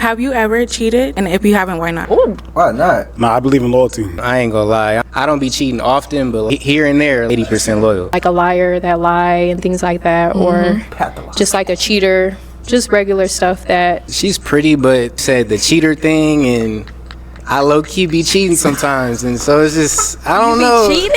Have you ever cheated? And if you haven't, why not? Ooh, why not? Nah, I believe in loyalty. I ain't gonna lie. I don't be cheating often, but here and there, 80% loyal. Like a liar that lie and things like that, or just like a cheater, just regular stuff that. She's pretty, but said the cheater thing, and I low-key be cheating sometimes, and so it's just, I don't know. Cheating?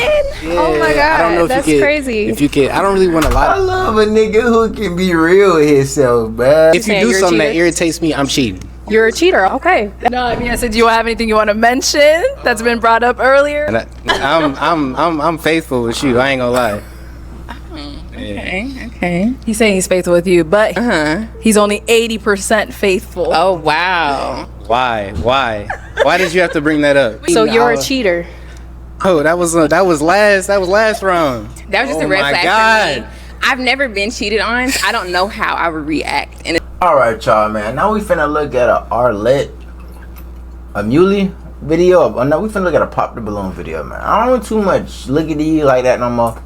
Yeah, Oh my God, I don't know if that's you could, crazy. If you could, I don't really want to lie. I love a nigga who can be real with himself, man. If you do something that irritates me, I'm cheating. You're a cheater, okay. No, I mean, I said, do you have anything you want to mention that's been brought up earlier? And I'm faithful with you. I ain't gonna lie. Okay. He's saying he's faithful with you, but he's only 80% faithful. Oh, wow. Why? Why did you have to bring that up? So you're a cheater. Oh, that was last round. That was just a red flag for me. I've never been cheated on, so I don't know how I would react. And Alright, y'all, man. Now we finna look at a Muley video. No, we finna look at a Pop the Balloon video, man. I don't want too much look at you like that no more.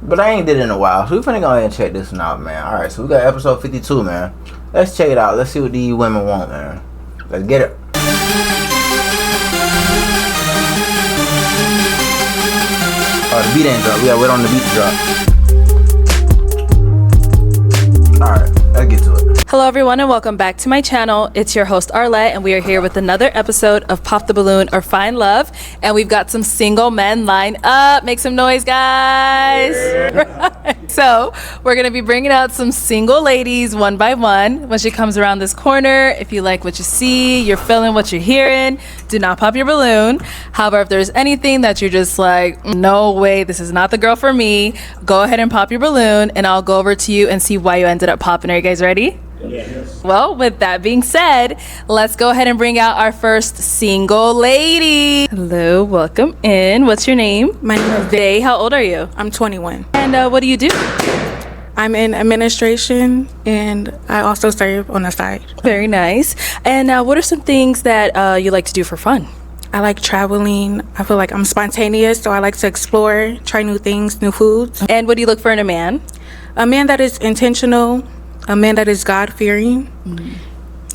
But I ain't did it in a while, so we finna go ahead and check this one out, man. Alright, so we got episode 52, man. Let's check it out. Let's see what these women want, man. Let's get it. Oh, the beat ain't drop. We gotta wait on the beat to drop. Alright, let's get to it. Hello everyone and welcome back to my channel. It's your host Arlette and we are here with another episode of Pop the Balloon or Find Love, and we've got some single men lined up. Make some noise, guys. Yeah. So we're gonna be bringing out some single ladies one by one. When she comes around this corner, if you like what you see, you're feeling what you're hearing, do not pop your balloon. However, if there's anything that you're just like, no way, this is not the girl for me, go ahead and pop your balloon and I'll go over to you and see why you ended up popping. Are you guys ready? Yes. Well, with that being said, let's go ahead and bring out our first single lady. Hello, welcome in. What's your name? My name is Day. How old are you? I'm 21. And what do you do? I'm in administration and I also serve on the side. Very nice. And what are some things that you like to do for fun? I like traveling. I feel like I'm spontaneous, so I like to explore, try new things, new foods. And what do you look for in a man? A man that is intentional, a man that is God-fearing,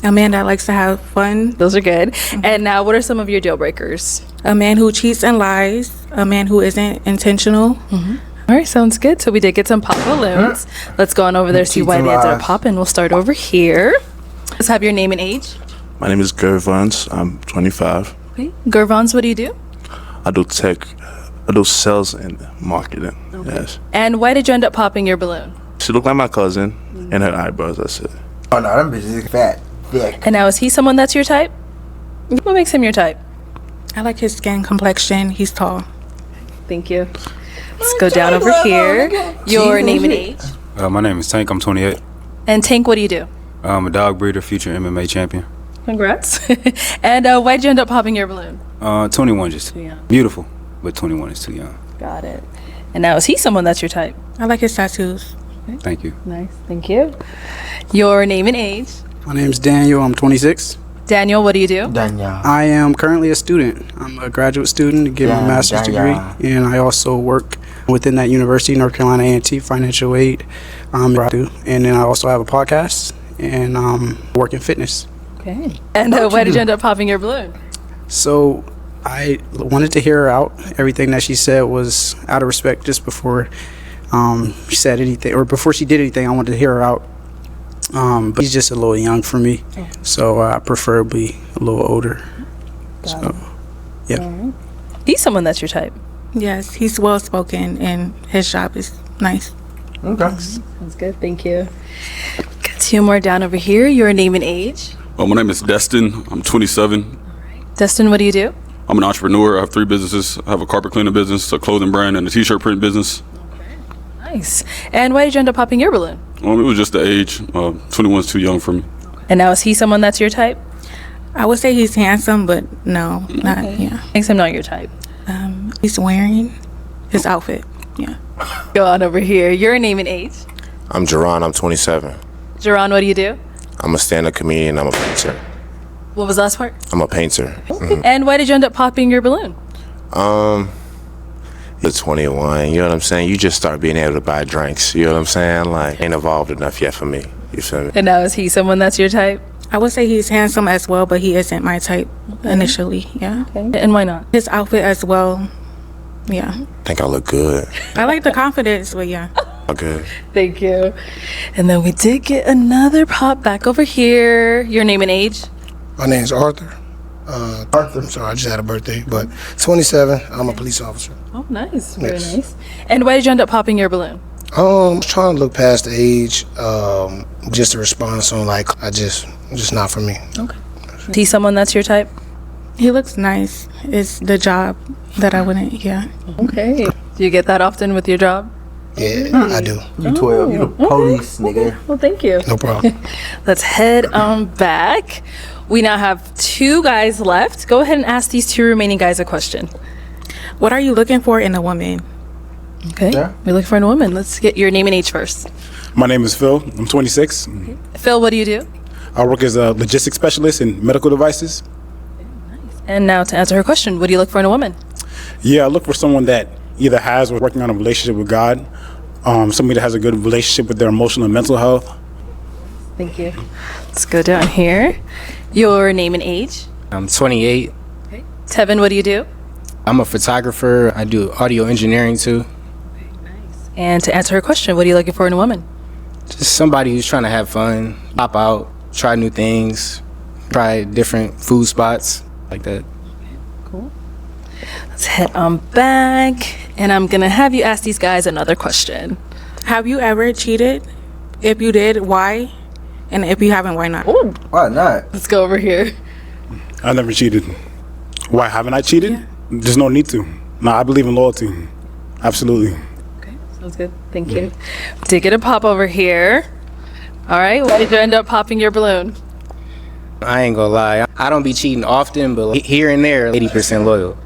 a man that likes to have fun. Those are good. And now, what are some of your deal breakers? A man who cheats and lies, a man who isn't intentional. All right, sounds good. So we did get some pop balloons. Let's go on over there, see why they ended up popping. We'll start over here. Let's have your name and age. My name is Gervons. I'm 25. Okay. Gervons, what do you do? I do tech. I do sales and marketing. Okay. Yes. And why did you end up popping your balloon? She looked like my cousin and her eyebrows. That's it. Oh no, them bitches is fat, thick. And now, is he someone that's your type? What makes him your type? I like his skin complexion. He's tall. Thank you. Let's go down over here. Your name and age. My name is Tank. I'm 28. And Tank, what do you do? I'm a dog breeder, future MMA champion. Congrats. And why did you end up popping your balloon? 21, just too young. Beautiful, but 21 is too young. Got it. And now, is he someone that's your type? I like his tattoos. Okay. Thank you. Nice. Thank you. Your name and age. My name's Daniel. I'm 26. Daniel, what do you do? Daniel. I am currently a student. I'm a graduate student getting my master's degree, and I also work within that university, North Carolina A&T Financial Aid. And then I also have a podcast and work in fitness. Okay. And why did you end up popping your balloon? So I wanted to hear her out. Everything that she said was out of respect. Just before she said anything, or before she did anything, I wanted to hear her out. But he's just a little young for me, so preferably a little older. So, yeah. Right. He's someone that's your type. Yes, he's well spoken and his job is nice. Okay. Sounds good. Thank you. Got two more down over here. Your name and age. My name is Destin. I'm 27. All right. Destin, what do you do? I'm an entrepreneur. I have 3 businesses. I have a carpet cleaning business, a clothing brand, and a t-shirt print business. Okay. Nice. And why did you end up popping your balloon? It was just the age. 21 is too young for me. And now, is he someone that's your type? I would say he's handsome, but no, not, yeah. Makes him not your type. He's wearing his outfit, yeah. Go on over here. Your name and age. I'm Jerron. I'm 27. Jerron, what do you do? I'm a stand-up comedian. I'm a painter. What was the last part? I'm a painter. And why did you end up popping your balloon? You're 21, you know what I'm saying? You just start being able to buy drinks, you know what I'm saying? Like, ain't evolved enough yet for me, you feel me? And now, is he someone that's your type? I would say he's handsome as well, but he isn't my type initially. Yeah. Okay. And why not? His outfit as well. Yeah. I think I look good. I like the confidence, but yeah. Okay. Thank you. And then we did get another pop back over here. Your name and age? My name's Arthur. I'm sorry, I just had a birthday, but 27. I'm a police officer. Oh, nice. Very Yes. nice. And why did you end up popping your balloon? I'm trying to look past the age, just a response on like just not for me. Okay. Is he someone that's your type? He looks nice. It's the job that I wouldn't, yeah. Okay. Do you get that often with your job? Yeah, I do. You 12. You the police, nigga. Well, thank you. No problem. Let's head back. We now have 2 guys left. Go ahead and ask these 2 remaining guys a question. What are you looking for in a woman? Okay. Yeah. We're looking for a woman. Let's get your name and age first. My name is Phil. I'm 26. Phil, what do you do? I work as a logistics specialist in medical devices. And now to answer her question, what do you look for in a woman? Yeah, I look for someone that either has or working on a relationship with God, somebody that has a good relationship with their emotional and mental health. Thank you. Let's go down here. Your name and age? I'm 28. Tevin, what do you do? I'm a photographer. I do audio engineering too. And to answer her question, what are you looking for in a woman? Just somebody who's trying to have fun, pop out, try new things, try different food spots like that. Cool. Let's head on back. And I'm going to have you ask these guys another question. Have you ever cheated? If you did, why? And if you haven't, why not? Why not? Let's go over here. I never cheated. Why haven't I cheated? Yeah. There's no need to. No, I believe in loyalty. Absolutely. Okay, sounds good. Thank you. Did get a pop over here. All right, why did you end up popping your balloon? I ain't gonna lie. I don't be cheating often, but here and there, 80% loyal.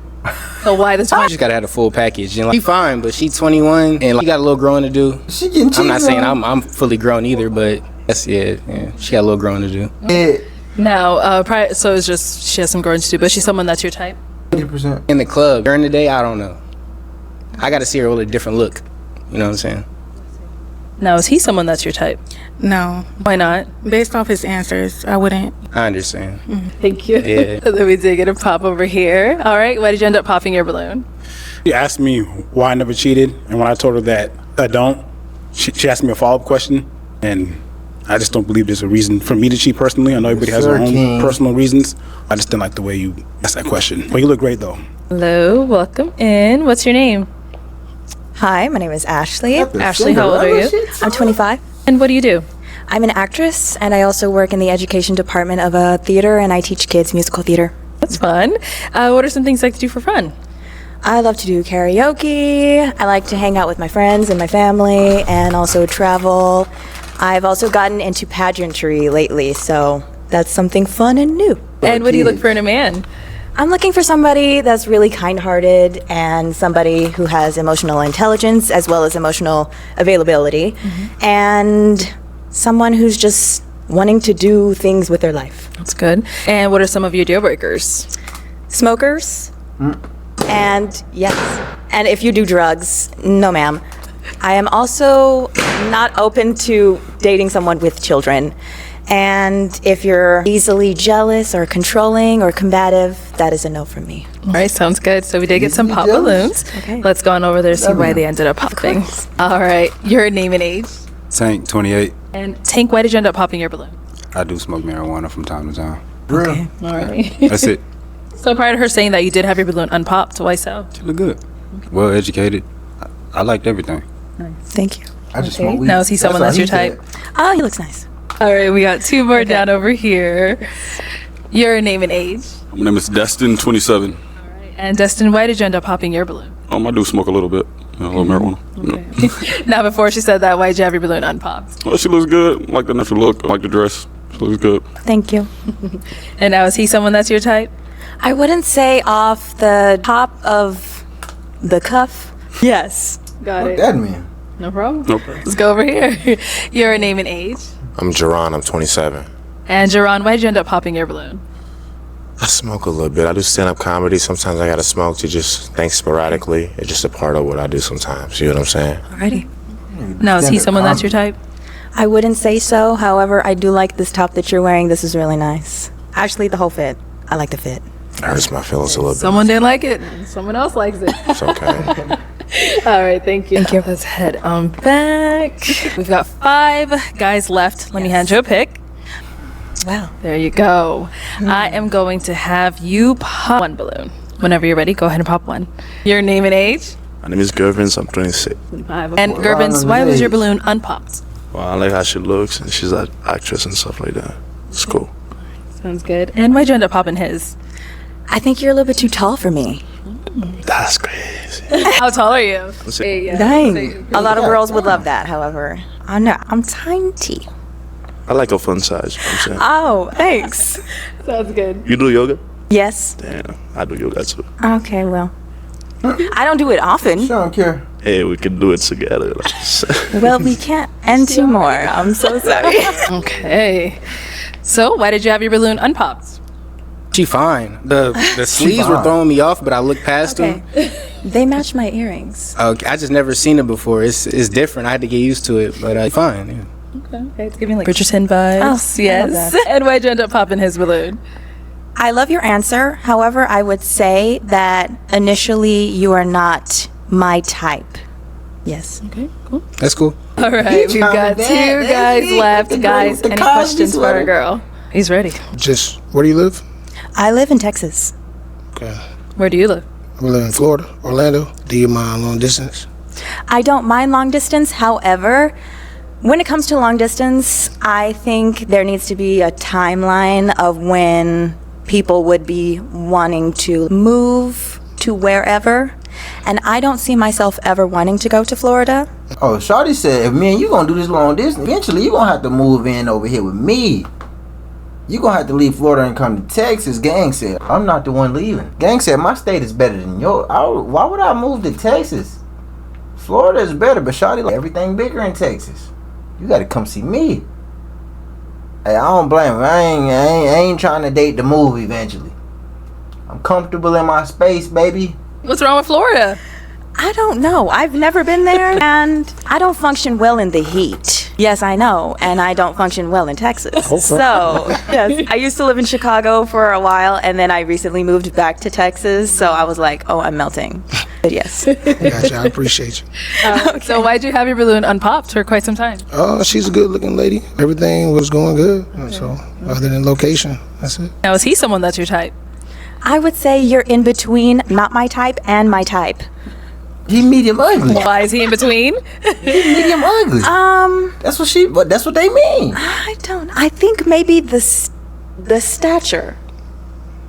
So why this I one? just gotta have the full package. And like, she fine, but she 21 and like, she got a little growing to do. She getting cheated I'm not saying on. I'm fully grown either, but that's yeah. She got a little growing to do. Yeah. Now, so it's just she has some growing to do, but she's someone that's your type? 80%. In the club during the day, I don't know. I gotta see her with a different look. You know what I'm saying? Now, is he someone that's your type? No. Why not? Based off his answers, I wouldn't. I understand. Thank you. Yeah. And then we did get a pop over here. All right, why did you end up popping your balloon? She asked me why I never cheated, and when I told her that I don't, she asked me a follow-up question, and I just don't believe there's a reason for me to cheat personally. I know everybody has their own personal reasons. I just didn't like the way you asked that question. But you look great, though. Hello, welcome in. What's your name? Hi, my name is Ashley. Ashley, how old are you? I'm 25. And what do you do? I'm an actress, and I also work in the education department of a theater, and I teach kids musical theater. That's fun. What are some things you like to do for fun? I love to do karaoke. I like to hang out with my friends and my family, and also travel. I've also gotten into pageantry lately, so that's something fun and new. And what do you look for in a man? I'm looking for somebody that's really kind-hearted and somebody who has emotional intelligence as well as emotional availability, and someone who's just wanting to do things with their life. That's good. And what are some of your deal breakers? Smokers, and yes, and if you do drugs, no ma'am. I am also not open to dating someone with children. And if you're easily jealous or controlling or combative, that is a no from me. All right, sounds good. So we did get some pop balloons. Okay. Let's go on over there to see why they ended up popping. All right, your name and age. Tank, 28. And Tank, why did you end up popping your balloon? I do smoke marijuana from time to time. Okay. All right. That's it. So prior to her saying that you did have your balloon unpopped, why so? She look good. Well educated. I liked everything. Thank you. I just smoke weed. Now, is he someone that's all your he type? said. Oh, he looks nice. All right, we got 2 more down over here. Your name and age. My name is Destin, 27. And Destin, why did you end up popping your balloon? I do smoke a little bit. A little marijuana. Yeah. Now, before she said that, why did you have your balloon unpopped? Well, she looks good. I like the natural look. I like the dress. She looks good. Thank you. And now, is he someone that's your type? I wouldn't say off the top of the cuff. Yes. Got What it. that mean? No problem. No problem. Let's go over here. Your name and age. I'm Jerron. I'm 27. And Jerron, why did you end up popping your balloon? I smoke a little bit. I do stand-up comedy. Sometimes I gotta smoke to just think sporadically. It's just a part of what I do sometimes. You know what I'm saying? Alrighty. Now, is he someone that's your type? I wouldn't say so. However, I do like this top that you're wearing. This is really nice. Actually, the whole fit. I like the fit. It hurts my feelings a little bit. Someone didn't like it. Someone else likes it. It's okay. All right, thank you. Let's head on back. We've got 5 guys left. Let me hand you a pick. Wow. There you go. I am going to have you pop one balloon. Whenever you're ready, go ahead and pop one. Your name and age? My name is Gervins. I'm 26. And Gervins, why was your balloon unpopped? Well, I like how she looks, and she's an actress and stuff like that. It's cool. Sounds good. And why'd you end up popping his? I think you're a little bit too tall for me. That's crazy. How tall are you? Dang. A lot of girls would love that, however. I'm tiny. I like a fun size. You know what I'm saying? Oh, thanks. Sounds good. You do yoga? Yes. Damn, I do yoga too. Okay, well. I don't do it often. She don't care. Hey, we can do it together. Well, we can't. And 2 more. I'm so sorry. Okay. So, why did you have your balloon unpopped? She fine. The sleeves were throwing me off, but I looked past them. They match my earrings. Okay, I just never seen it before. It's different. I had to get used to it, but fine. Yeah. Okay, it's giving like Bridgerton vibes. Oh, yes. And why'd you end up popping his balloon? I love your answer. However, I would say that initially you are not my type. Yes. Okay, cool. That's cool. All right, we've got 2 guys left. Guys, any questions for our girl? He's ready. Just, where do you live? I live in Texas. Okay. Where do you live? We live in Florida, Orlando. Do you mind long distance? I don't mind long distance. However, when it comes to long distance, I think there needs to be a timeline of when people would be wanting to move to wherever. And I don't see myself ever wanting to go to Florida. Oh, Shawty said, if me and you gonna do this long distance, eventually you gonna have to move in over here with me. You gonna have to leave Florida and come to Texas. Gang said, I'm not the one leaving. Gang said, my state is better than yours. Why would I move to Texas? Florida is better, but Shawty like everything bigger in Texas. You gotta come see me. Hey, I don't blame him. I ain't trying to date the move eventually. I'm comfortable in my space, baby. What's wrong with Florida? I don't know. I've never been there, and I don't function well in the heat. Yes, I know, and I don't function well in Texas. So, yes, I used to live in Chicago for a while, and then I recently moved back to Texas, so I was like, oh, I'm melting. But yes. Gotcha, I appreciate you. So why'd you have your balloon unpopped for quite some time? She's a good-looking lady. Everything was going good. So, other than location, that's it. Now, is he someone that's your type? I would say you're in between not my type and my type. He medium ugly. Why is he in between? He medium ugly. That's what they mean. I think maybe the stature.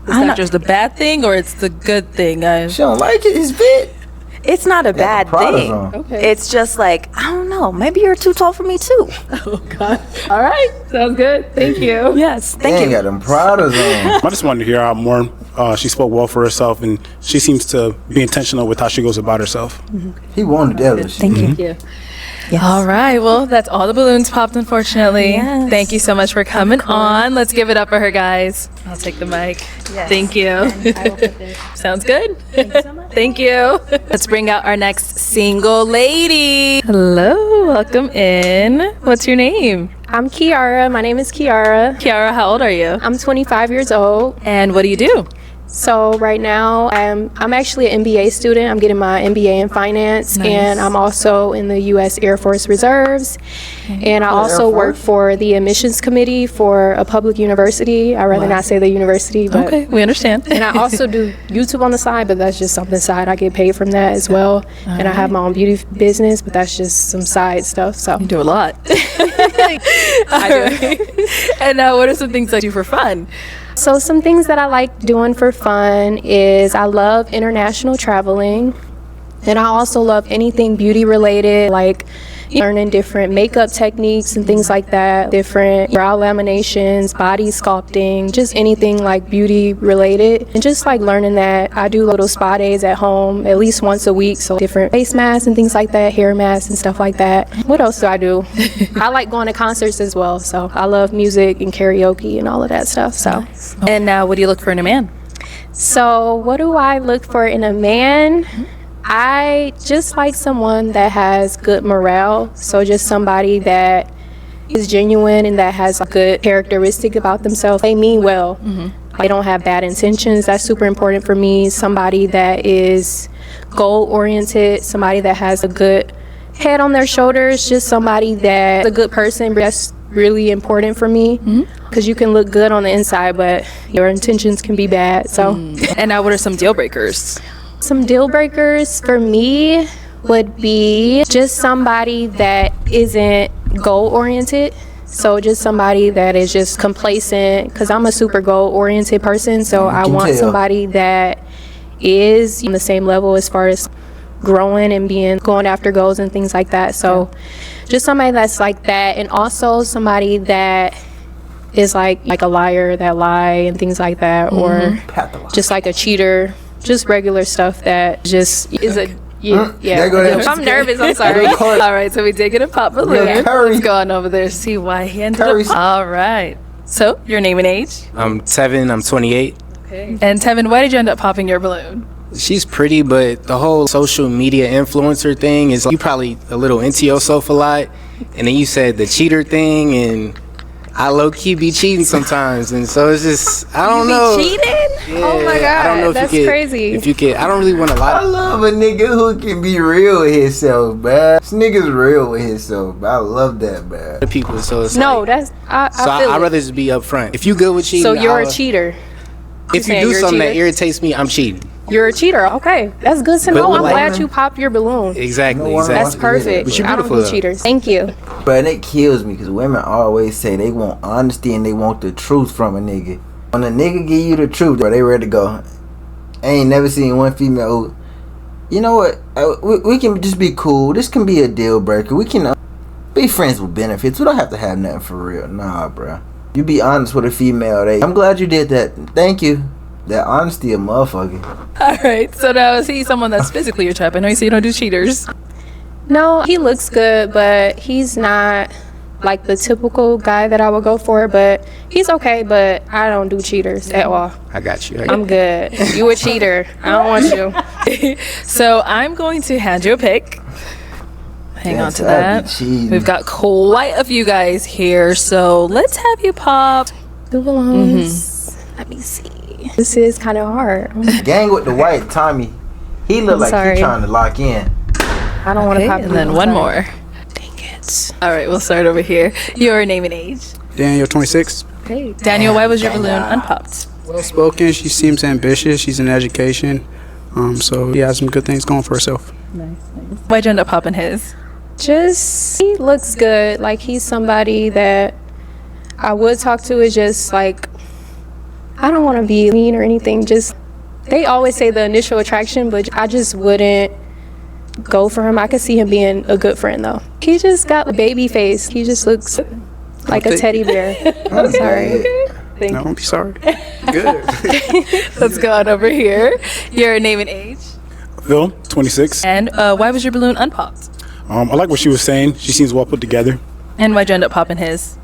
The stature's the bad thing, or it's the good thing? She don't like it. It's big. It's not a bad thing. Okay. It's just like, I don't know. Maybe you're too tall for me too. Oh God. All right. Sounds good. Thank you. Yes. Thank you. Got them Pradas on. I just wanted to hear out more. She spoke well for herself, and she seems to be intentional with how she goes about herself. He wanted that. Thank you. Yeah. Yes. All right. Well, that's all the balloons popped, unfortunately. Yes. Thank you so much for coming on. Let's give it up for her, guys. I'll take the mic. Yes. Thank you. I will put this. Sounds good. Thank you so much. Thank you. Let's bring out our next single lady. Hello. Welcome in. What's your name? I'm Kiara. My name is Kiara. Kiara, how old are you? I'm 25 years old. And what do you do? So right now, I'm actually an MBA student. I'm getting my MBA in finance, and I'm also in the U.S. Air Force Reserves. And I also work for the admissions committee for a public university. I'd rather not say the university, but Okay, we understand. and I also do YouTube on the side, but that's just something side. I get paid from that as well. And I have my own beauty business, but that's just some side stuff. So You do a lot. I do. And what are some things that you do for fun? So some things that I like doing for fun is I love international traveling, and I also love anything beauty related, like learning different makeup techniques and things like that, different brow laminations, body sculpting, just anything like beauty related, and just like learning that. I do little spa days at home at least once a week, so different face masks and things like that, hair masks and stuff like that. What else do I do? I like going to concerts as well, so I love music and karaoke and all of that stuff. So And now, what do you look for in a man? So what do I look for in a man? I just like someone that has good morale. So just somebody that is genuine and that has a good characteristic about themselves. They mean well. They don't have bad intentions. That's super important for me. Somebody that is goal-oriented, somebody that has a good head on their shoulders, just somebody that's a good person. That's really important for me because you can look good on the inside, but your intentions can be bad. So, And now what are some deal breakers? some deal breakers for me would be just somebody that isn't goal-oriented. So just somebody that is just complacent, because I'm a super goal-oriented person, so I want somebody that is on the same level as far as growing and going after goals and things like that. So just somebody that's like that, and also somebody that is like a liar, that lie and things like that, or just like a cheater, just regular stuff that just is a I'm nervous, I'm sorry. All right, so we did get a pop balloon. Let's go on over there, see why he ended up. All right. So, your name and age? I'm Tevin, I'm 28. Okay. And Tevin, why did you end up popping your balloon? She's pretty, but the whole social media influencer thing is you probably a little into yourself a lot. And then you said the cheater thing, and I low-key be cheating sometimes. And so it's just, I don't know. Cheating? Yeah, Oh my God, I don't know if that's you could, crazy. If you could, I don't really want to lie. I love a nigga who can be real with himself, man. This nigga's real with himself, man. I love that, man. The people, so it's No, like, that's I so feel I'd it. rather just be upfront. If you good with cheating, So you're a I'll- cheater. If you saying do you're a something that cheater? irritates me, I'm cheating. You're a cheater. Okay, that's good to But know. I'm like- glad you popped your balloon. Exactly, No one exactly. That's perfect. But you're I don't beautiful, do though. cheaters. Thank you. But it kills me because women always say they want honesty and they want the truth from a nigga. When a nigga give you the truth, bro, they ready to go. I ain't never seen one female who, you know what, we can just be cool. This can be a deal breaker. We can be friends with benefits. We don't have to have nothing for real. Nah, bro. You be honest with a female. I'm glad you did that. Thank you. That honesty a motherfucker. All right, so now is he someone that's physically your type? I know you say you don't do cheaters. No, he looks good, but he's not like the typical guy that I would go for. But he's okay. But I don't do cheaters at all. I got you. I'm good. You a cheater. I don't want you. So I'm going to hand you a pick. Hang on to That'd be that. cheating. We've got quite a few guys here, so let's have you pop. The balloons. Let me see. This is kind of hard. Gang with the white Tommy. He look I'm like sorry. he trying to lock in. I don't want to Okay, pop. and then one more. Dang it. All right, we'll start over here. Your name and age. Daniel, 26. Okay. Daniel, why was your balloon unpopped? Well spoken. She seems ambitious. She's in education. So she has some good things going for herself. Why'd you end up popping his? Just he looks good. Like he's somebody that I would talk to. Is just like I don't want to be mean or anything. Just they always say the initial attraction, but I just wouldn't go for him. I could see him being a good friend though. He just got a baby face. He just looks like a teddy bear. I'm sorry. Thank No, you. don't be sorry. Good. Let's go on over here. Your name and age. Phil, 26. And why was your balloon unpopped? I like what she was saying. She seems well put together. And why'd you end up popping his?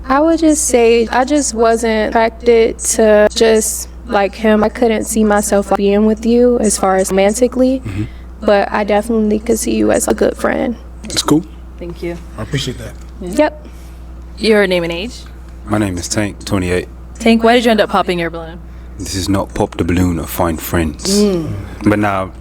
I would just say I just wasn't attracted to just like him. I couldn't see myself being with you as far as romantically, but I definitely could see you as a good friend. It's cool. Thank you. I appreciate that. Yep. Your name and age. My name is Tank, 28. Tank, why did you end up popping your balloon? This is not pop the balloon or find friends. But now,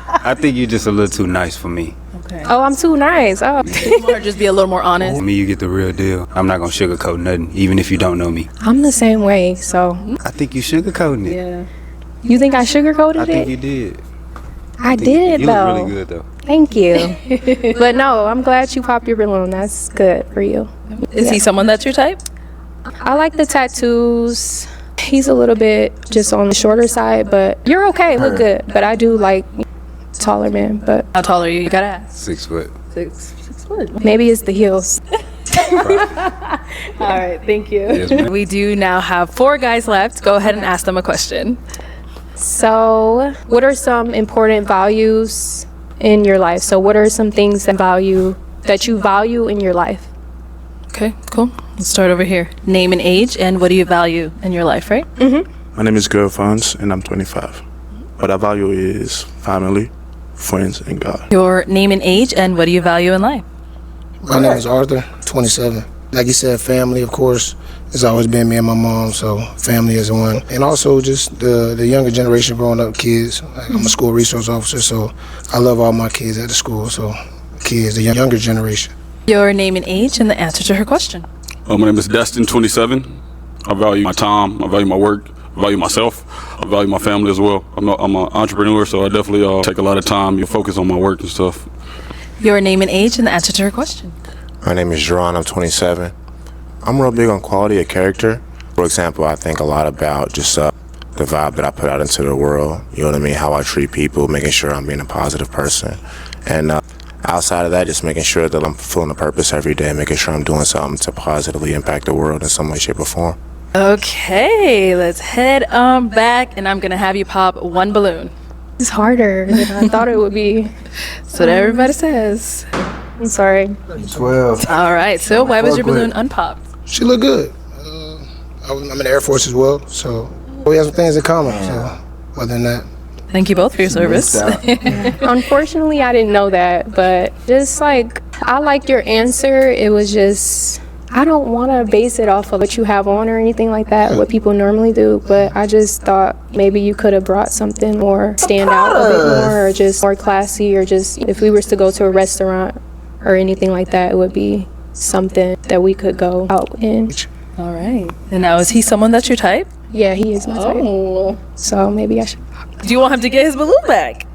I think you're just a little too nice for me. Okay. Oh, I'm too nice. Oh. Or just be a little more honest. For me, you get the real deal. I'm not gonna sugarcoat nothing, even if you don't know me. I'm the same way, so. I think you sugarcoating it. Yeah. You think I sugarcoated I think it? you did. I did You though. look really good though. Thank you. But no, I'm glad you popped your balloon. That's good for you. Is he someone that's your type? I like the tattoos. He's a little bit just on the shorter side, but you're okay. Look good. But I do like taller men. But How tall are you? You gotta ask. 6 foot. 6 foot. maybe it's the heels. All right, thank you. Yes, ma'am. We do now have 4 guys left. Go ahead and ask them a question. So, what are some important values in your life? So, what are some things that you value in your life? Okay, cool. Let's start over here. Name and age, and what do you value in your life, right? My name is Girlfons, and I'm 25. What I value is family, friends, and God. Your name and age, and what do you value in life? My name is Arthur, 27. Like you said, family, of course. It's always been me and my mom, so family is one. And also just the younger generation growing up, kids. I'm a school resource officer, so I love all my kids at the school, so kids, the younger generation. Your name and age and the answer to her question. My name is Destin, 27. I value my time, I value my work, I value myself, I value my family as well. I'm an entrepreneur, so I definitely take a lot of time, you focus on my work and stuff. Your name and age and the answer to her question. My name is Jerron, I'm 27. I'm real big on quality of character. For example, I think a lot about just the vibe that I put out into the world. You know what I mean? How I treat people, making sure I'm being a positive person. And outside of that, just making sure that I'm fulfilling a purpose every day, making sure I'm doing something to positively impact the world in some way, shape, or form. Okay, let's head on back, and I'm going to have you pop one balloon. It's harder than I thought it would be. That's what everybody says. I'm sorry. 12. All right, so why was your balloon unpopped? She looked good. I'm in the Air Force as well, so we have some things in common. So other than that, thank you both for your service. Unfortunately, I didn't know that, but just like I liked your answer. It was just I don't want to base it off of what you have on or anything like that, what people normally do. But I just thought maybe you could have brought something more stand out a bit more, or just more classy, or just if we were to go to a restaurant or anything like that, it would be something that we could go out in. All right. And now, is he someone that's your type? Yeah, he is my type. So maybe I should. Do you want him to get his balloon back?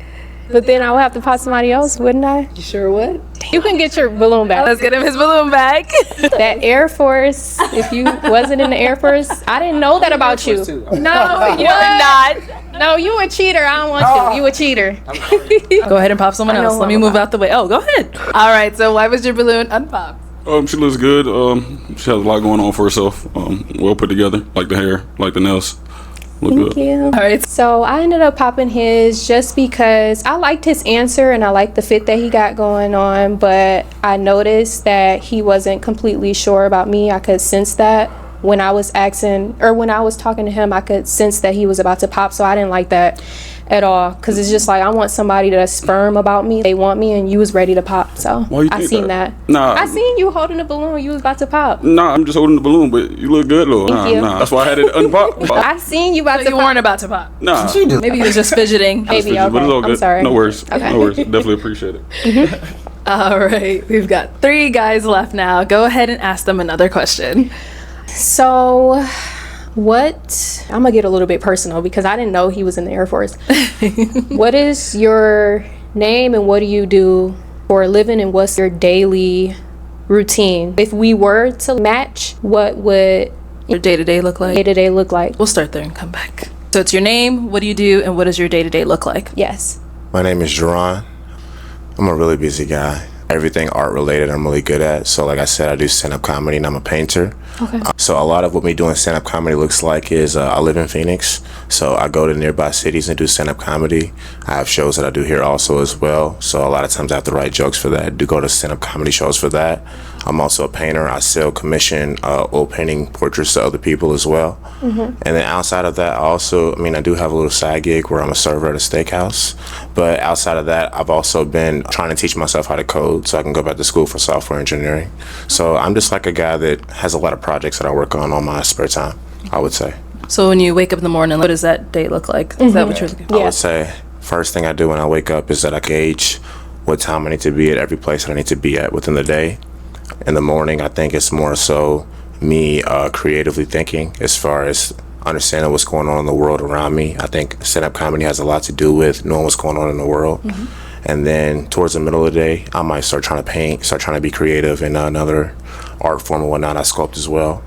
But then I would have to pop somebody else, wouldn't I? You sure would? You can get your balloon back. Let's get him his balloon back. That Air Force, if you wasn't in the Air Force, I didn't know that about you. No, you were not. No, you a cheater. I don't want you. You a cheater. Go ahead and pop someone else. Let me move out the way. Oh, go ahead. All right, so why was your balloon unpopped? She looks good. She has a lot going on for herself. Well put together, like the hair, like the nails. Look Thank good. you. All right. So I ended up popping his just because I liked his answer and I liked the fit that he got going on, but I noticed that he wasn't completely sure about me. I could sense that when I was asking, or when I was talking to him, I could sense that he was about to pop, so I didn't like that at all, because it's just like I want somebody that's firm about me. They want me, and you was ready to pop, so I seen that. Nah. I seen you holding the balloon. You was about to pop. Nah, I'm just holding the balloon, but you look good, though. Thank you. That's why I had it unpopped. I seen you about to You pop. weren't about to pop. Nah. Maybe you was just fidgeting. Maybe, But it's all good. I'm sorry. No worries. Okay. No worries. Definitely appreciate it. All right, we've got 3 guys left now. Go ahead and ask them another question. So, I'm gonna get a little bit personal because I didn't know he was in the Air Force. What is your name and what do you do for a living, and what's your daily routine? If we were to match, what would your day-to-day look like? Day-to-day look like. We'll start there and come back. So it's your name, what do you do, and what does your day-to-day look like? Yes. My name is Jerron. I'm a really busy guy. Everything art related I'm really good at. So like I said, I do stand-up comedy and I'm a painter. Okay. So a lot of what me doing stand-up comedy looks like is I live in Phoenix. So I go to nearby cities and do stand-up comedy. I have shows that I do here also as well. So a lot of times I have to write jokes for that. I do go to stand-up comedy shows for that. I'm also a painter. I sell commission oil painting portraits to other people as well. Mm-hmm. And then outside of that, I do have a little side gig where I'm a server at a steakhouse. But outside of that, I've also been trying to teach myself how to code so I can go back to school for software engineering. So I'm just like a guy that has a lot of projects that I work on my spare time, I would say. So when you wake up in the morning, what does that day look like? Is that what you're looking for? I would say first thing I do when I wake up is that I gauge what time I need to be at every place that I need to be at within the day. In the morning, I think it's more so me creatively thinking as far as understanding what's going on in the world around me. I think stand-up comedy has a lot to do with knowing what's going on in the world. Mm-hmm. And then towards the middle of the day, I might start trying to paint, start trying to be creative in another art form and whatnot. I sculpt as well.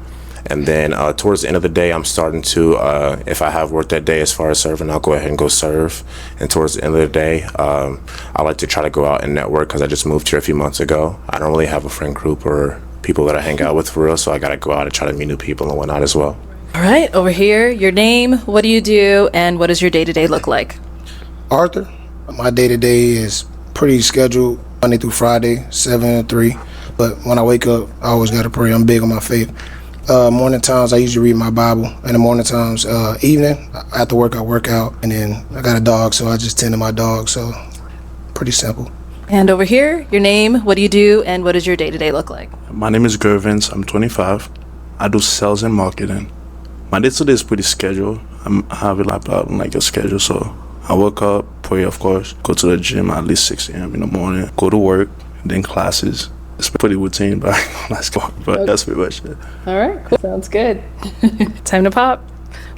And then towards the end of the day, I'm starting to, if I have work that day as far as serving, I'll go ahead and go serve. And towards the end of the day, I like to try to go out and network because I just moved here a few months ago. I don't really have a friend group or people that I hang out with for real, so I got to go out and try to meet new people and whatnot as well. All right, over here, your name, what do you do, and what does your day-to-day look like? Arthur. My day-to-day is pretty scheduled, Monday through Friday, 7 to 3. But when I wake up, I always got to pray. I'm big on my faith. Morning times, I usually read my Bible. In the morning times, evening, after work, I work out. And then I got a dog, so I just tend to my dog. So pretty simple. And over here, your name, what do you do, and what does your day-to-day look like? My name is Gervins. I'm 25. I do sales and marketing. My day-to-day is pretty scheduled. I have a laptop and like a schedule, so I wake up, pray, of course, go to the gym at least 6 a.m. in the morning, go to work, then classes. It's pretty routine, but but that's pretty much it. All right, cool. Sounds good. Time to pop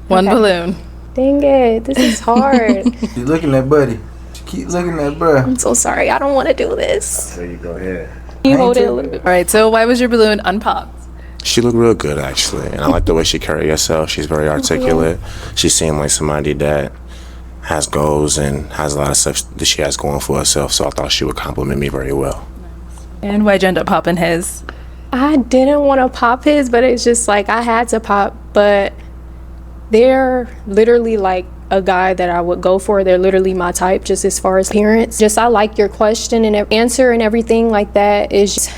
one balloon. Dang it, this is hard. You looking at Buddy. Keep looking at bruh. I'm so sorry. I don't want to do this. There you go ahead. Can you hold it a little bit? All right, so why was your balloon unpopped? She looked real good, actually, and I like the way she carried herself. She's very articulate. She seemed like somebody that has goals and has a lot of stuff that she has going for herself, so I thought she would compliment me very well. And why'd you end up popping his? I didn't want to pop his, but it's just like I had to pop. But they're literally like a guy that I would go for. They're literally my type, just as far as appearance. Just I like your question and answer and everything like that is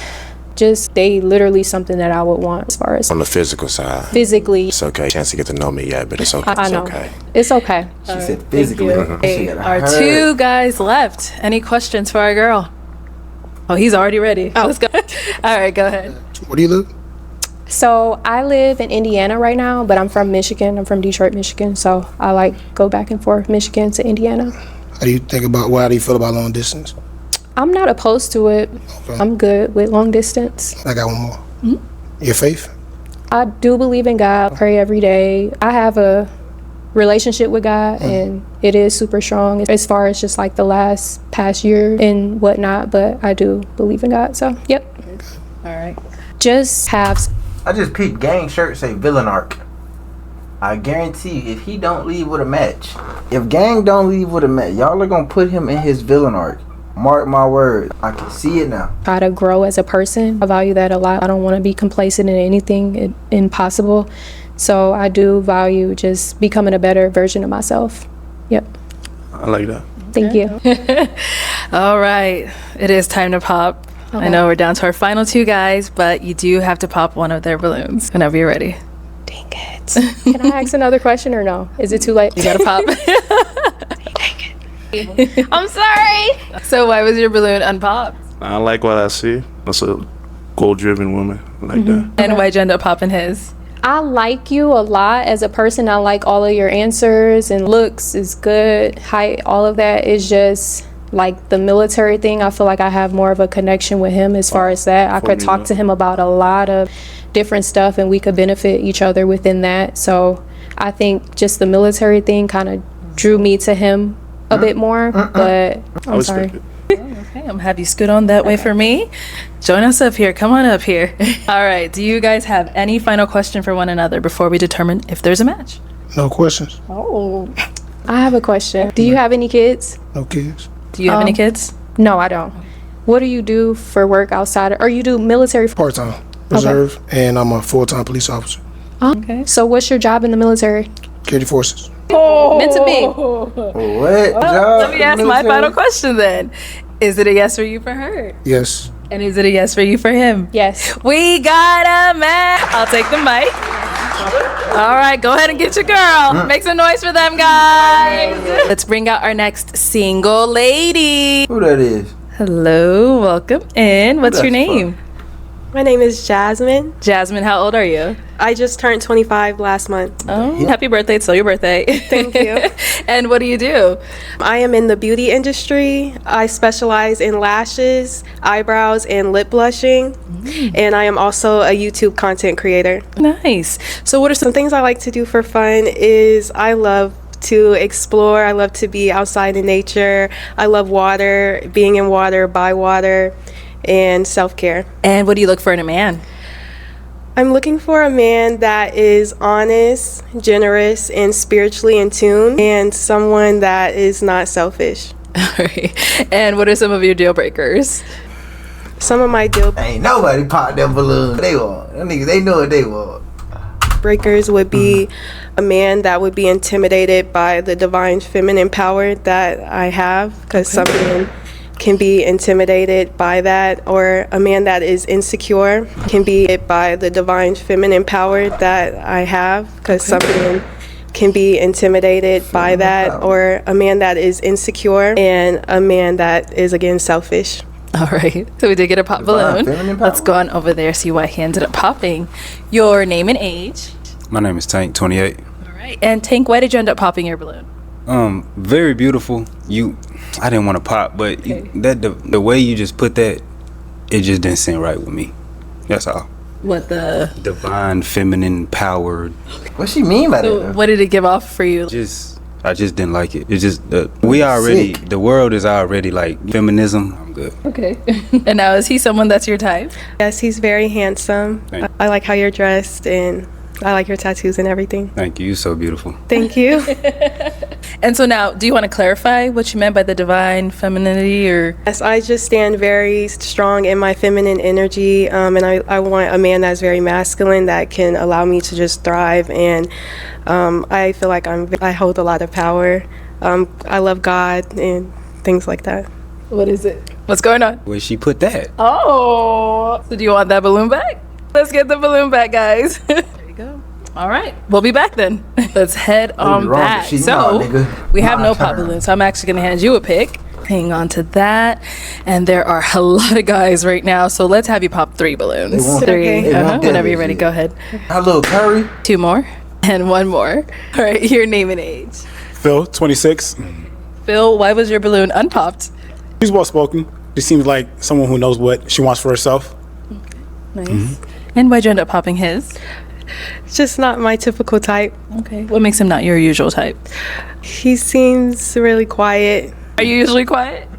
just they literally something that I would want as far as On the physical side, physically. it's okay. Chance to get to know me yet, but it's okay. I It's know. okay. It's okay. She said physically. Hey, our two guys left. Any questions for our girl? Oh, he's already ready. Let's go. All right, go ahead. Where do you live? So I live in Indiana right now, but I'm from Michigan. I'm from Detroit, Michigan. So I like go back and forth Michigan to Indiana. How do you feel about long distance? I'm not opposed to it. Okay. I'm good with long distance. I got one more. Your faith? I do believe in God. Pray every day. I have a relationship with God, and it is super strong as far as just like the past year and whatnot. But I do believe in God. So yep. All right. Just have. I just peeped gang shirt say villain arc. I guarantee you, if he don't leave with a match, if gang don't leave with a match, y'all are gonna put him in his villain arc. Mark my words. I can see it now. Try to grow as a person. I value that a lot. I don't want to be complacent in anything impossible. So I do value just becoming a better version of myself. Yep. I like that. Thank you. All right, it is time to pop. I know we're down to our final two guys, but you do have to pop one of their balloons whenever you're ready. Dang it. Can I ask another question or no? Is it too late? You gotta pop. I'm sorry. So why was your balloon unpopped? I like what I see. That's a goal-driven woman. I like that. And why'd you end up popping his? I like you a lot as a person. I like all of your answers and looks is good. Height, all of that is just like the military thing. I feel like I have more of a connection with him as far as that. I could talk to him about a lot of different stuff and we could benefit each other within that. So I think just the military thing kind of drew me to him a bit more, but I'm sorry. Okay, I'm gonna have you scoot on that way for me. Join us up here. Come on up here. All right. Do you guys have any final question for one another before we determine if there's a match? No questions. Oh, I have a question. Do you have any kids? No kids. Do you have any kids? No, I don't. What do you do for work outside or you do military? Part-time. Reserve. And I'm a full-time police officer. Okay. So what's your job in the military? Security forces. Meant to be. What? Let me ask my final question then. Is it a yes for you for her? Yes. And is it a yes for you for him? Yes. We got a match. I'll take the mic. All right, go ahead and get your girl. Make some noise for them, guys. Let's bring out our next single lady. Who that is? Hello, welcome in. What's your name? My name is Jasmine. Jasmine, how old are you? I just turned 25 last month. Oh, happy birthday. It's still your birthday. Thank you. And what do you do? I am in the beauty industry. I specialize in lashes, eyebrows, and lip blushing. And I am also a YouTube content creator. Nice. So what are some things I like to do for fun is I love to explore. I love to be outside in nature. I love water, being in water, by water, and self-care. And what do you look for in a man? I'm looking for a man that is honest, generous, and spiritually in tune, and someone that is not selfish. All right. And what are some of your deal breakers? Some of my deal Ain't nobody popped them balloons. They want. Them niggas, they know what they want. breakers would be a man that would be intimidated by the divine feminine power that I have, because some men can be intimidated by that, or a man that is insecure can be by the divine feminine power that I have, because some men can be intimidated by that, or a man that is insecure, and a man that is, again, selfish. All right. So we did get a pop balloon. Let's go on over there, see why he ended up popping. Your name and age. My name is Tank, 28. All right. And Tank, why did you end up popping your balloon? Very beautiful. I didn't want to pop, but the way you just put that, it just didn't seem right with me. That's all. What the divine, feminine, powered. What she mean by that? What did it give off for you? I just didn't like it. It's just the world is already like feminism. I'm good. Okay. And now, is he someone that's your type? Yes, he's very handsome. I like how you're dressed, and I like your tattoos and everything. Thank you. You're so beautiful. Thank you. And so now, do you want to clarify what you meant by the divine femininity, or? Yes, I just stand very strong in my feminine energy, and I want a man that's very masculine that can allow me to just thrive, and I feel like I hold a lot of power. I love God and things like that. What is it? What's going on? Where she put that? Oh, so do you want that balloon back? Let's get the balloon back, guys. There you go. All right, we'll be back then. Let's head on back. So we have no pop balloons, so I'm actually gonna hand you a pick. Hang on to that. And there are a lot of guys right now, so let's have you pop 3 balloons. 3. Whenever you're ready, go ahead. Hello, Curry. 2 more and 1 more. All right, your name and age. Phil, 26. Phil, why was your balloon unpopped? She's well spoken. She seems like someone who knows what she wants for herself. Nice. And why'd you end up popping his? Just not my typical type. Okay. What makes him not your usual type? He seems really quiet. Are you usually quiet?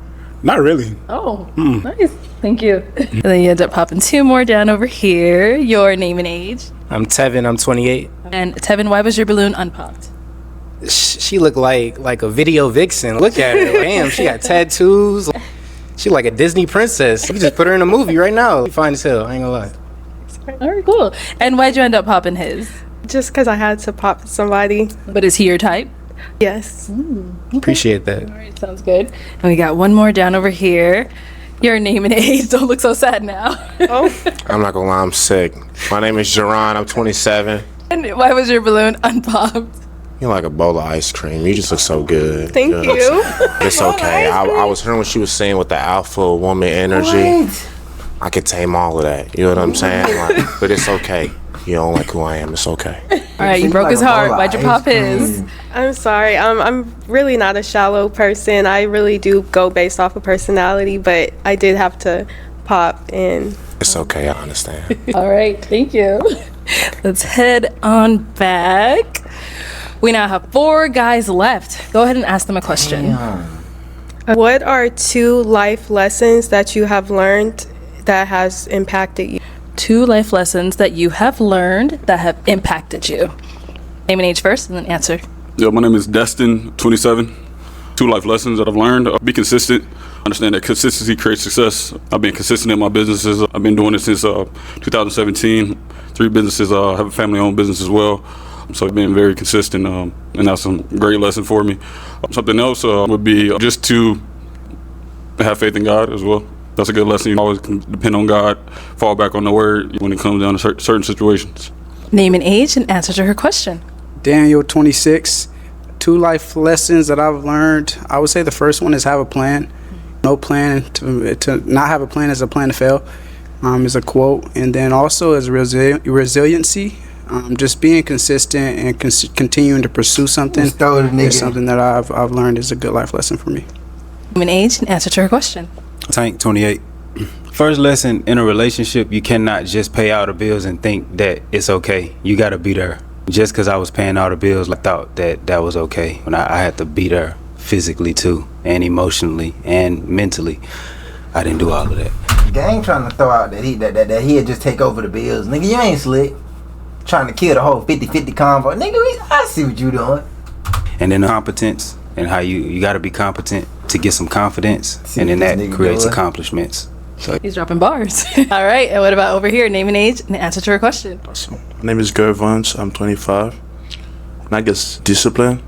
Not really. Oh, nice. Thank you. And then you end up popping 2 more down over here. Your name and age. I'm Tevin. I'm 28. And Tevin, why was your balloon unpopped? She looked like a video vixen. Look at her. Damn, she got tattoos. She like a Disney princess. You just put her in a movie right now. Fine as hell. I ain't gonna lie. All right, cool. And why'd you end up popping his? Just because I had to pop somebody. But is he your type? Yes. Okay. Appreciate that. All right, sounds good. And we got 1 more down over here. Your name and age. Don't look so sad now. I'm not gonna lie, I'm sick. My name is Jerron. I'm 27. And why was your balloon unpopped? You're like a bowl of ice cream. You just look so good. Thank you. It's okay. I was hearing what she was saying with the alpha woman energy. I could tame all of that. You know what I'm saying? Like, but it's okay. You don't like who I am. It's okay. All right, you broke his heart. Why'd you pop his? I'm sorry. I'm really not a shallow person. I really do go based off of personality, but I did have to pop in. It's okay. I understand. All right, thank you. Let's head on back. We now have 4 guys left. Go ahead and ask them a question. What are 2 life lessons that you have learned that has impacted you? 2 life lessons that you have learned that have impacted you. Name and age first, and then answer. Yeah, my name is Destin, 27. 2 life lessons that I've learned. Be consistent. Understand that consistency creates success. I've been consistent in my businesses. I've been doing it since 2017. 3 businesses. I have a family-owned business as well. So I've been very consistent, and that's a great lesson for me. Something else would be just to have faith in God as well. That's a good lesson. You always can depend on God, fall back on the word when it comes down to certain situations. Name and age and answer to her question. Daniel, 26. 2 life lessons that I've learned. I would say the first one is have a plan. No plan to not have a plan is a plan to fail. Is a quote, and then also is resiliency. Just being consistent and continuing to pursue something is something that I've learned is a good life lesson for me. Name and age and answer to her question. Tank, 28. First lesson in a relationship, you cannot just pay all the bills and think that it's okay. You got to be there. Just because I was paying all the bills, I thought that was okay. When I had to be there physically too, and emotionally and mentally. I didn't do all of that. Gang trying to throw out that he'd just take over the bills. Nigga, you ain't slick. Trying to kill the whole 50-50 convo. Nigga, I see what you doing. And then the competence and how you got to be competent to get some confidence, and then that creates accomplishments. So he's dropping bars. All right, and what about over here? Name and age and answer to her question. Awesome. My name is Gervons. I'm 25. And I guess discipline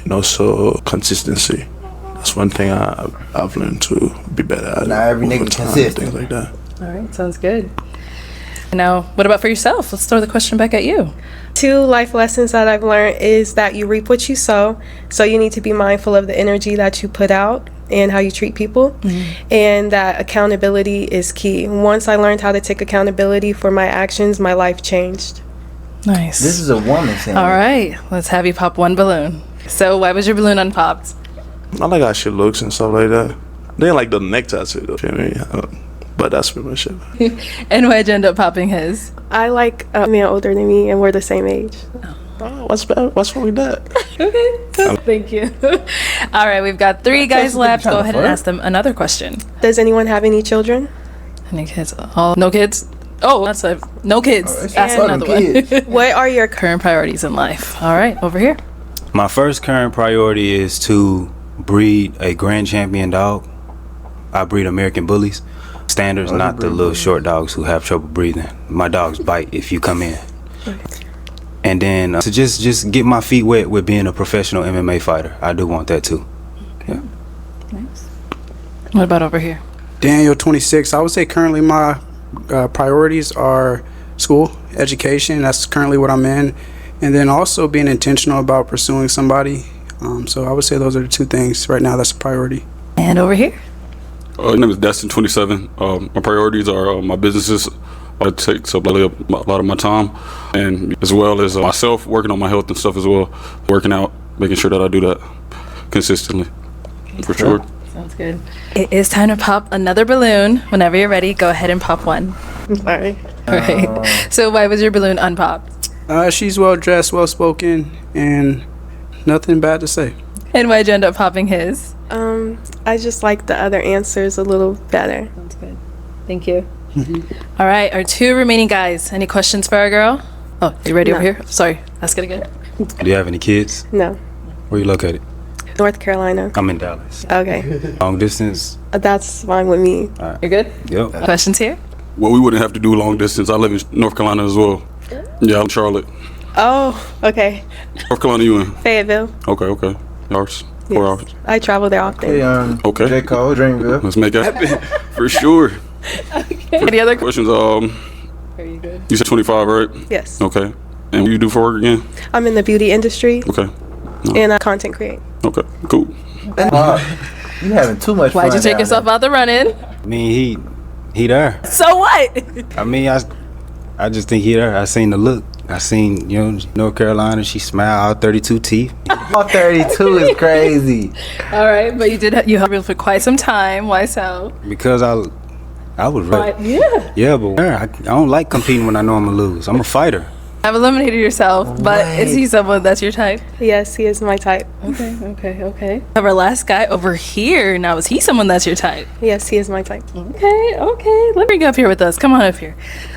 and also consistency. That's one thing I've learned to be better at. Not every nigga consistent. Things like that. All right, sounds good. Now, what about for yourself? Let's throw the question back at you. 2 life lessons that I've learned is that you reap what you sow. So you need to be mindful of the energy that you put out and how you treat people. And that accountability is key. Once I learned how to take accountability for my actions, my life changed. Nice. This is a woman saying. All right, let's have you pop one balloon. So why was your balloon unpopped? I like how she looks and stuff like that. They ain't like the neck tattoo though. You know what I mean? But that's pretty much it. And why'd you end up popping his? I like a man older than me and we're the same age. Oh, what's bad? What's wrong with that? Okay, thank you. All right, we've got 3 guys left. Go ahead and ask them another question. Does anyone have any children? Any kids? No kids? Oh, that's a no kids. Ask another one. What are your current priorities in life? All right, over here. My first current priority is to breed a grand champion dog. I breed American bullies. Standards, not the little short dogs who have trouble breathing. My dogs bite if you come in. And then to just get my feet wet with being a professional MMA fighter. I do want that too. Yeah. Nice. What about over here? Daniel, 26. I would say currently my priorities are school, education. That's currently what I'm in. And then also being intentional about pursuing somebody. So I would say those are the 2 things right now that's a priority. And over here? My name is Destin, 27. My priorities are my businesses. It takes up a lot of my time, and as well as myself, working on my health and stuff as well. Working out, making sure that I do that consistently, for sure. Sounds good. It is time to pop another balloon. Whenever you're ready, go ahead and pop one. Sorry. All right. So why was your balloon unpopped? She's well dressed, well spoken, and nothing bad to say. And why'd you end up popping his? I just like the other answers a little better. Sounds good. Thank you. All right, our 2 remaining guys. Any questions for our girl? Oh, you ready over here? Sorry, ask it again. Do you have any kids? No. Where you located? North Carolina. I'm in Dallas. Okay. Long distance? That's fine with me. All right. You're good? Yep. Questions here? Well, we wouldn't have to do long distance. I live in North Carolina as well. Yeah, I'm in Charlotte. Oh, okay. North Carolina, you in? Fayetteville. Okay. Hours. 4 hours. I travel there often. Okay. J. Cole, Dreamville. Let's make it happen. For sure. Any other questions? Are you good? You said 25, right? Yes. Okay. And what do you do for work again? I'm in the beauty industry. Okay. And I content create. Okay, cool. You having too much fun. Why'd you take yourself out the running? I mean, he there. So what? I mean, I just think he there. I seen the look. I seen, North Carolina. She smiled, all 32 teeth. All 32 is crazy. All right, but you held for quite some time. Why so? Because I was ready. Yeah. Yeah, but I don't like competing when I know I'm gonna lose. I'm a fighter. I've eliminated yourself, but is he someone that's your type? Yes, he is my type. Okay. Our last guy over here. Now, is he someone that's your type? Yes, he is my type. Okay. Let me bring you up here with us. Come on up here.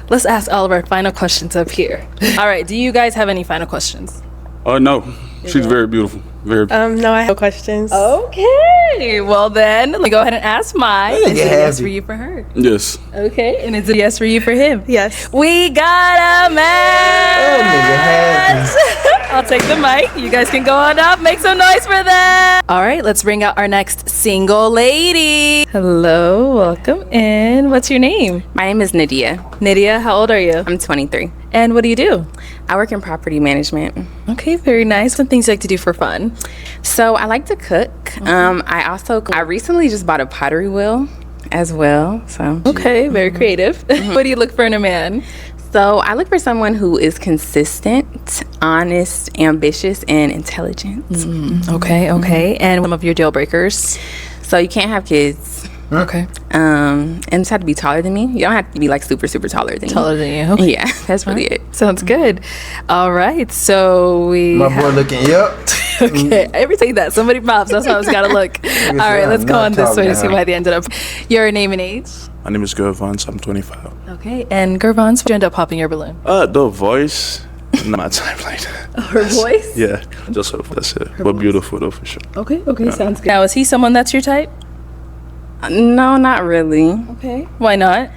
Let's ask all of our final questions up here. All right. Do you guys have any final questions? No. She's very beautiful. Very. No, I have questions. Okay. Well then, let me go ahead and ask mine. Is it a yes for you for her? Yes. Okay. And is it a yes for you for him? Yes. We got a match. I'll take the mic. You guys can go on up. Make some noise for that. All right. Let's bring out our next single lady. Hello. Welcome in. What's your name? My name is Nydia. Nydia, how old are you? I'm 23. And what do you do? I work in property management. Okay, very nice. What things you like to do for fun? So I like to cook. I recently just bought a pottery wheel as well. So okay, very creative. What do you look for in a man? So I look for someone who is consistent, honest, ambitious, and intelligent. Okay. And some of your deal breakers? So you can't have kids. Okay. And just have to be taller than me. You don't have to be like super taller than me. Taller than you. Okay. Yeah, that's really it. Sounds good. All right. So My boy looking, yep. Okay. Every time that somebody pops, that's how it's gotta look. All right, let's go on this way to see why they ended up. Your name and age? My name is Gervans. I'm 25. Okay. And Gervans, you end up popping your balloon? The voice. Not my type like that. Her voice? Yeah, just her. That's it. But beautiful though, for sure. Okay. Sounds good. Now, is he someone that's your type? No, not really. Okay. Why not?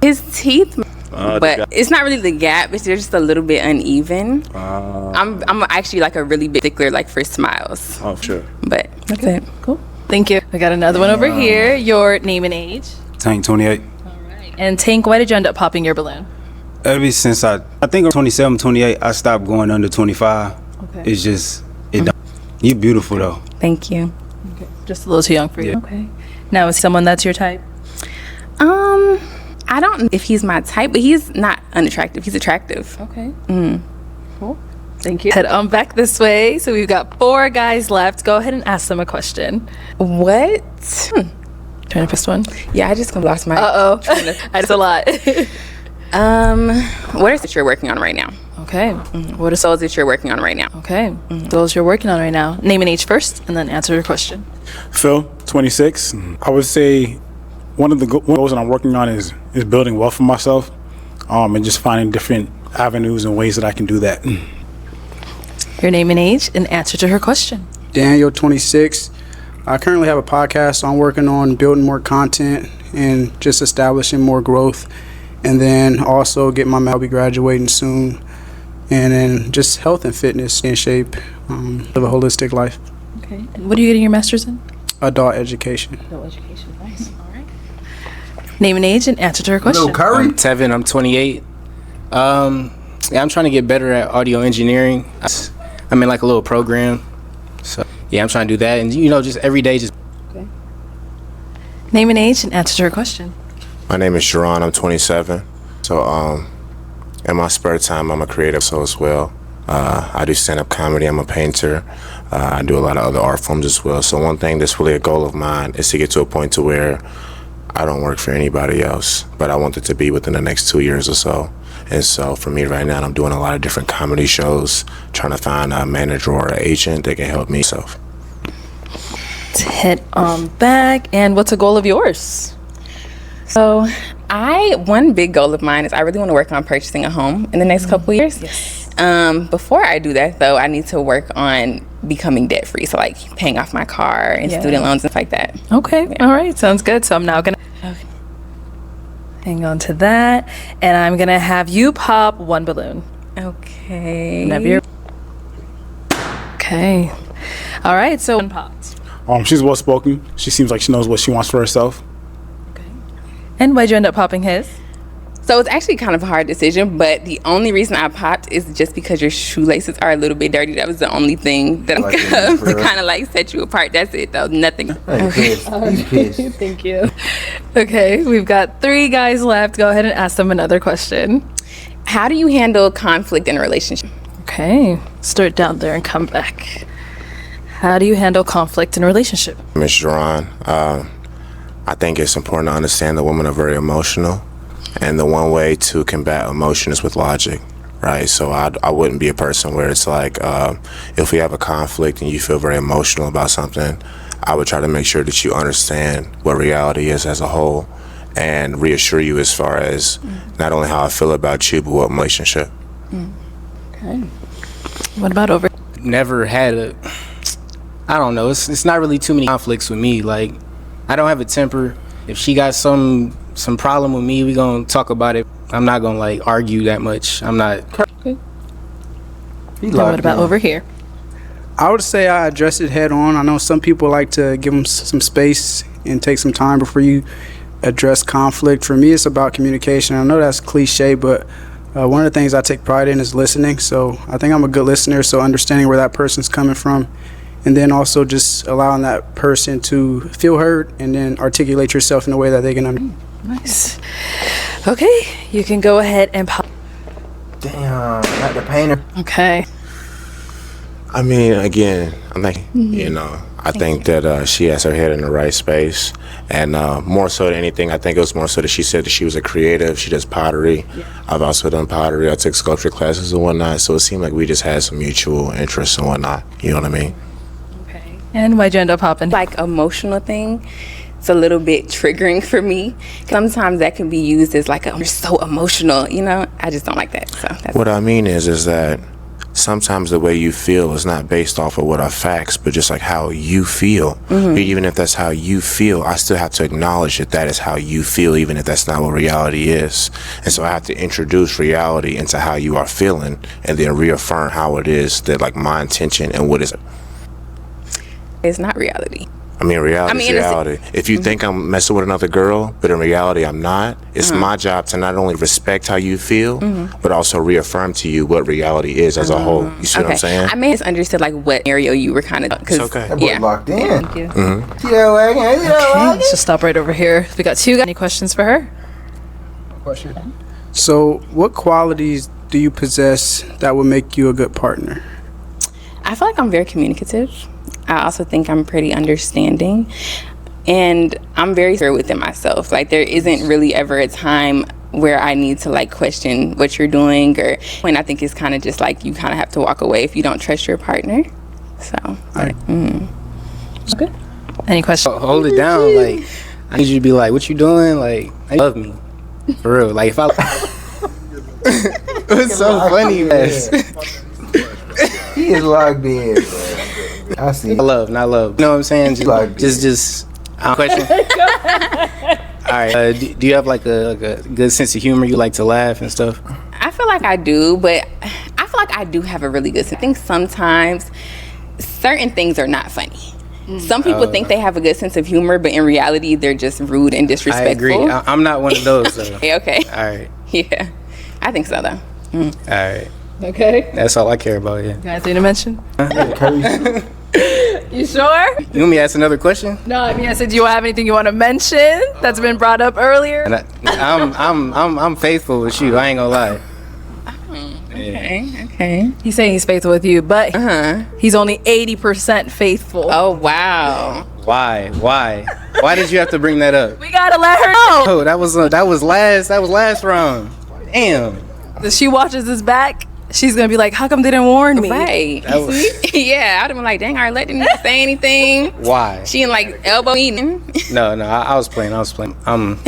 His teeth, but it's not really the gap. It's just a little bit uneven. I'm actually like a really big stickler like for smiles. Oh, sure. But that's it. Cool. Thank you. We got another one over here. Your name and age? Tank 28. All right. And Tank, why did you end up popping your balloon? Ever since I think I'm 27, 28, I stopped going under 25. Okay. It's just, you beautiful though. Thank you. Okay. Just a little too young for you. Yeah. Okay. Now, is someone that's your type? I don't know if he's my type, but he's not unattractive. He's attractive. Okay. Cool. Thank you. Head on back this way. So we've got 4 guys left. Go ahead and ask them a question. What? Trying to pick one. Yeah, I just lost my. That's a lot. What is it you're working on right now? Okay. What are souls that you're working on right now? Okay. Those you're working on right now. Name and age first, and then answer your question. Phil, 26. I would say one of the goals that I'm working on is building wealth for myself, and just finding different avenues and ways that I can do that. Your name and age, and answer to her question. Daniel, 26. I currently have a podcast. I'm working on building more content and just establishing more growth. And then also get my I'll be graduating soon. And then just health and fitness in shape, live a holistic life. Okay. And what are you getting your master's in? Adult education. Adult education. Nice. All right. Name and age, and answer to her question. No Curry. I'm Tevin. I'm 28. Yeah, I'm trying to get better at audio engineering. I'm in like a little program. So yeah, I'm trying to do that, and just every day, just. Okay. Name and age, and answer to her question. My name is Sharon. I'm 27. So in my spare time, I'm a creative so as well. I do stand-up comedy. I'm a painter. I do a lot of other art forms as well. So one thing that's really a goal of mine is to get to a point to where I don't work for anybody else, but I want it to be within the next 2 years or so. And so for me right now, I'm doing a lot of different comedy shows, trying to find a manager or an agent that can help me. So Head on back, and what's a goal of yours? So one big goal of mine is I really want to work on purchasing a home in the next couple years. Yes. Before I do that, though, I need to work on becoming debt free. So like paying off my car and student loans and stuff like that. Okay. Yeah. All right. Sounds good. So I'm now going to hang on to that. And I'm going to have you pop 1 balloon. Okay. Whenever you're... Okay. All right. So 1 popped. She's well spoken. She seems like she knows what she wants for herself. And why'd you end up popping his? So it's actually kind of a hard decision, but the only reason I popped is just because your shoelaces are a little bit dirty. That was the only thing that to kind of like set you apart. That's it, though. Nothing. Okay. Thank you. Okay, we've got 3 guys left. Go ahead and ask them another question. How do you handle conflict in a relationship? Okay, start down there and come back. How do you handle conflict in a relationship? Ms. Sharon, I think it's important to understand that women are very emotional, and the one way to combat emotion is with logic, right? So I wouldn't be a person where it's like, if we have a conflict and you feel very emotional about something, I would try to make sure that you understand what reality is as a whole and reassure you as far as not only how I feel about you, but what relationship. Okay. What about over? Never had I don't know. It's not really too many conflicts with me. Like, I don't have a temper. If she got some problem with me, we gonna talk about it. I'm not gonna like argue that much. I'm not. Okay. What about over here? I would say I address it head on. I know some people like to give them some space and take some time before you address conflict. For me, it's about communication. I know that's cliche, but one of the things I take pride in is listening. So I think I'm a good listener. So understanding where that person's coming from, and then also just allowing that person to feel heard and then articulate yourself in a way that they can understand. Nice. Okay, you can go ahead and pop. Damn, not the painter. Okay. I mean, again, I'm like, I think that she has her head in the right space. And more so than anything, I think it was more so that she said that she was a creative. She does pottery. Yeah. I've also done pottery. I took sculpture classes and whatnot. So it seemed like we just had some mutual interests and whatnot. You know what I mean? Okay. And why'd you end up popping? Like emotional thing. It's a little bit triggering for me. Sometimes that can be used as like, you're so emotional, I just don't like that. So that's what I mean is that sometimes the way you feel is not based off of what are facts, but just like how you feel. Mm-hmm. Even if that's how you feel, I still have to acknowledge that that is how you feel, even if that's not what reality is. And so I have to introduce reality into how you are feeling and then reaffirm how it is that like my intention and what is. It's not reality. I mean, reality is in a se- reality. If you think I'm messing with another girl, but in reality I'm not, it's my job to not only respect how you feel, but also reaffirm to you what reality is as a whole. You see what I'm saying? I may have misunderstood like what scenario you were kind of. It's okay. That boy locked in. Thank you. Yeah, wagon. Okay, let's just stop right over here. We got two guys. Any questions for her? Question. So, what qualities do you possess that would make you a good partner? I feel like I'm very communicative. I also think I'm pretty understanding, and I'm very secure within myself. Like there isn't really ever a time where I need to like question what you're doing, or when I think it's kind of just like you kind of have to walk away if you don't trust your partner. So, Okay. Any questions? Hold it down. Like, I need you to be like, what you doing? Like, I love me. For real. Like, if I... It's so funny, man. He is locked in, bro. I see. Love, not love. You know what I'm saying? Just question. All right. Do you have like a good sense of humor? You like to laugh and stuff? I feel like I do, but I feel like I do have a really good sense. I think sometimes certain things are not funny. Some people think they have a good sense of humor, but in reality, they're just rude and disrespectful. I agree. I'm not one of those. So. Okay. All right. Yeah. I think so, though. All right. Okay. That's all I care about, yeah. You guys need to mention? You sure? You want me to ask another question? No, I mean, I said, do you have anything you want to mention that's been brought up earlier? And I'm faithful with you. I ain't gonna lie. Okay. He's saying he's faithful with you, but he's only 80% faithful. Oh, wow. Why? Why did you have to bring that up? We gotta let her know. Oh, that was last round. Damn. If she watches this back, she's gonna be like, how come they didn't warn me? Right. Yeah, I'd have been like, dang, Arlette didn't even say anything. Why? She didn't like elbow eating. No, I was playing. I'm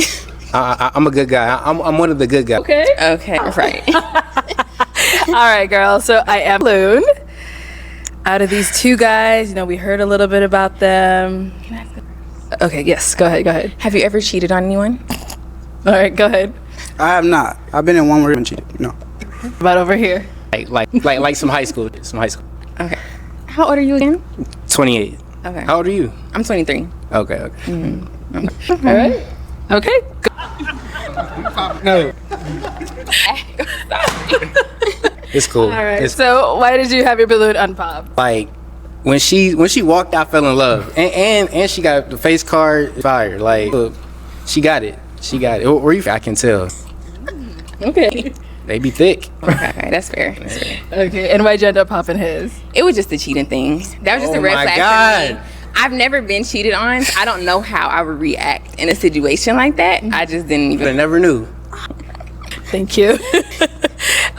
a good guy. I'm one of the good guys. Okay, right. All right, girl. So I am Loon. Out of these two guys, we heard a little bit about them. Okay, yes, go ahead. Have you ever cheated on anyone? All right, go ahead. I have not. I've been in one where I haven't cheated. No. About over here. Like some high school. Okay. How old are you again? 28. Okay. How old are you? I'm 23. Okay. All right. Okay. No. It's cool. All right. So why did you have your balloon unpopped? Like when she walked out, I fell in love, and she got the face card fire. Like look, she got it. Or you, I can tell. Okay. They be thick. Okay, that's fair. Okay. And why'd you end up popping his? It was just the cheating thing. That was just a red flag for me. I've never been cheated on. So I don't know how I would react in a situation like that. I just didn't even. I never knew. Thank you.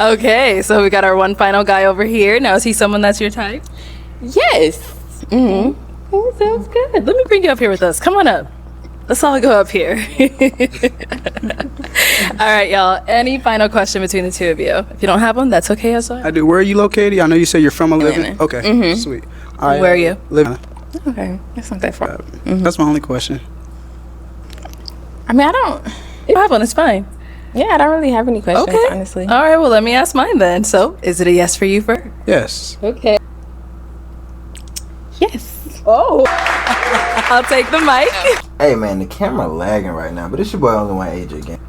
Okay, so we got our one final guy over here. Now, is he someone that's your type? Yes. Oh, sounds good. Let me bring you up here with us. Come on up. Let's all go up here. All right, y'all. Any final question between the two of you? If you don't have one, that's okay as well. I do. Where are you located? I know you said you're from Living. Atlanta. Okay. Sweet. All right. Where are you? Living. Okay, that's not that far. That's my only question. I mean, I don't. You have one. It's fine. Yeah, I don't really have any questions, Okay. honestly. All right. Well, let me ask mine then. So, is it a yes for you first? Yes. Okay. Yes. Oh. I'll take the mic. Hey man, the camera lagging right now, but it's your boy Only1AJ again.